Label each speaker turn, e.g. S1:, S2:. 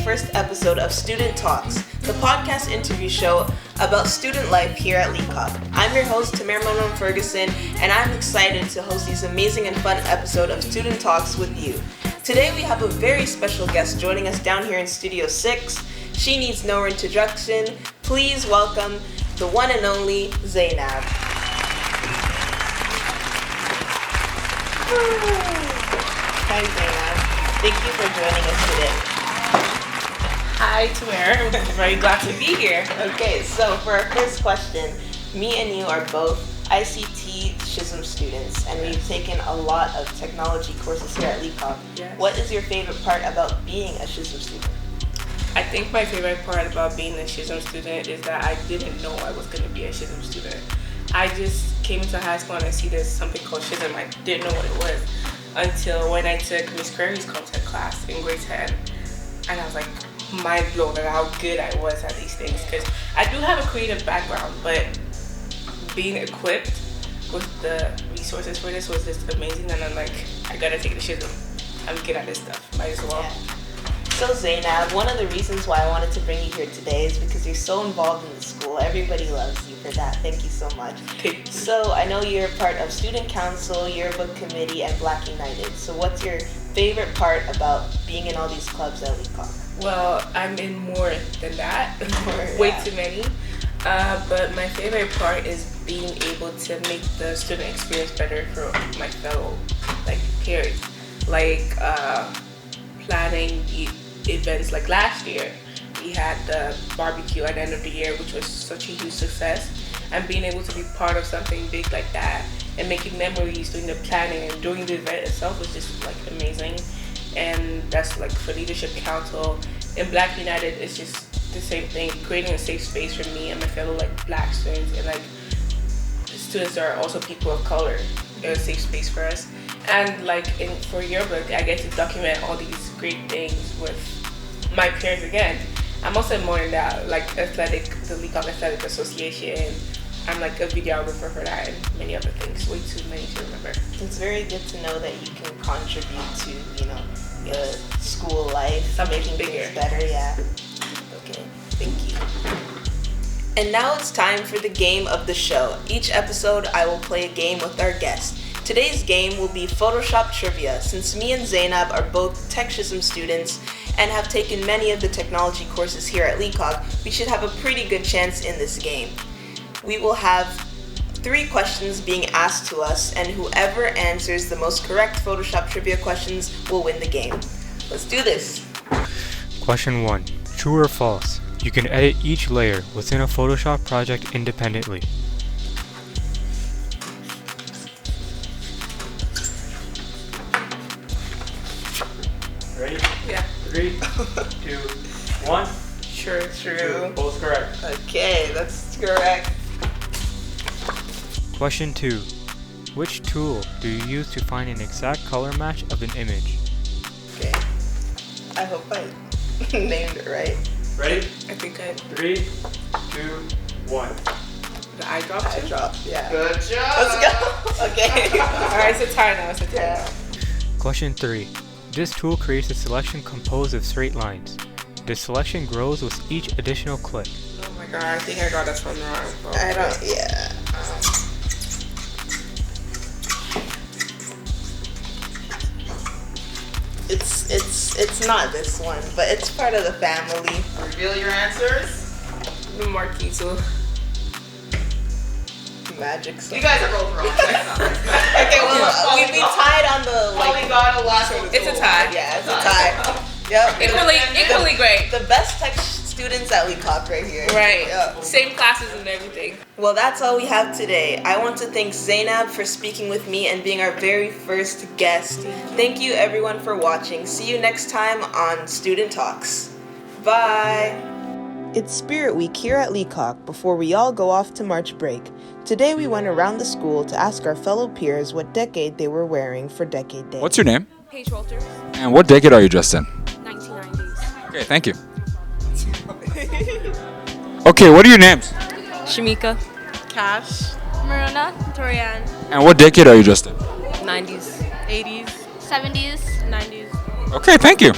S1: first episode of Student Talks, the podcast interview show about student life here at Leacock. I'm your host, Tamair Monroe-Ferguson, and I'm excited to host these amazing and fun episodes of Student Talks with you. Today we have a very special guest joining us down here in Studio 6. She needs no introduction. Please welcome the one and only Zainab. Hi Zainab. Thank you for joining us today.
S2: Hi Tamair, I'm very glad to be here.
S1: Okay, so for our first question, me and you are both ICT SHISM students, and we've taken a lot of technology courses here at Leacock.
S2: Yes.
S1: What is your favorite part about being a SHISM student?
S2: I think my favorite part about being a SHISM student is that I didn't know I was going to be a SHISM student. I just came into high school and I see there's something called SHISM. I didn't know what it was until when I took Miss Creary's content class in grade 10. And I was like mind blown at how good I was at these things, because I do have a creative background, but being equipped with the resources for this was just amazing. And I'm like, I gotta take the SHISM. I'm good at this stuff, might as well.
S1: Yeah. So Zainab, one of the reasons why I wanted to bring you here today is because you're so involved in the school. Everybody loves you for that. Thank you so much. So I know you're part of Student Council, Yearbook Committee, and Black United. So what's your favorite part about being in all these clubs at Leacock?
S2: Well, I'm in more than that. Way too many. But my favorite part is being able to make the student experience better for my fellow peers. Planning events like last year. We had the barbecue at the end of the year, which was such a huge success. And being able to be part of something big like that and making memories doing the planning and doing the event itself was just amazing. And that's for Leadership Council. In Black United, it's just the same thing, creating a safe space for me and my fellow Black students and students that are also people of color. A safe space for us. And for Yearbook, I get to document all these great things with my peers again. I'm also more in that the Leacock Athletic Association. I'm a videographer for that and many other things. Way too many to remember.
S1: It's very good to know that you can contribute to, the school life, making
S2: bigger.
S1: things better. Yeah. Okay. Thank you. And now it's time for the game of the show. Each episode, I will play a game with our guest. Today's game will be Photoshop Trivia. Since me and Zainab are both Tech SHISM students and have taken many of the technology courses here at Leacock, we should have a pretty good chance in this game. We will have 3 questions being asked to us, and whoever answers the most correct Photoshop Trivia questions will win the game. Let's do this.
S3: Question 1. True or false? You can edit each layer within a Photoshop project independently. Ready?
S2: Yeah.
S3: 3, 2, 1.
S1: True.
S3: Both correct.
S1: Okay, that's correct.
S3: Question 2. Which tool do you use to find an exact color match of an image?
S1: Okay. I hope I named it right.
S3: Ready?
S2: I think I
S3: 3, 2, 1.
S2: the eye drop.
S1: I dropped, yeah.
S4: Good job.
S1: Let's go. Okay.
S2: Alright, it's a tie now.
S1: Yeah.
S3: Question 3. This tool creates a selection composed of straight lines. The selection grows with each additional click.
S2: Oh my god, I think I got this one wrong.
S1: I don't, yeah. It's not this one, but it's part of the family.
S4: Reveal your answers.
S2: The marquee tool.
S1: Magic.
S4: You guys are both wrong.
S1: Okay, well, we tied on the
S4: Polygon, elastic.
S2: It's a tie.
S1: Yeah, it's a tie. Yep.
S2: Equally great.
S1: The best tech students at Leacock right here.
S2: Right.
S1: Yep.
S2: Same classes and everything.
S1: Well, that's all we have today. I want to thank Zainab for speaking with me and being our very first guest. Thank you everyone for watching. See you next time on Student Talks. Bye. It's Spirit Week here at Leacock before we all go off to March break. Today we went around the school to ask our fellow peers what decade they were wearing for Decade Day.
S5: What's your name?
S6: Paige Walters,
S5: And what decade are you dressed in?
S6: 1990s.
S5: Okay, thank you. Okay, what are your names?
S6: Shamika, Cash, Marona, Torian,
S5: And what decade are you dressed in?
S6: 90s, 80s, 70s, 90s.
S5: Okay, thank you.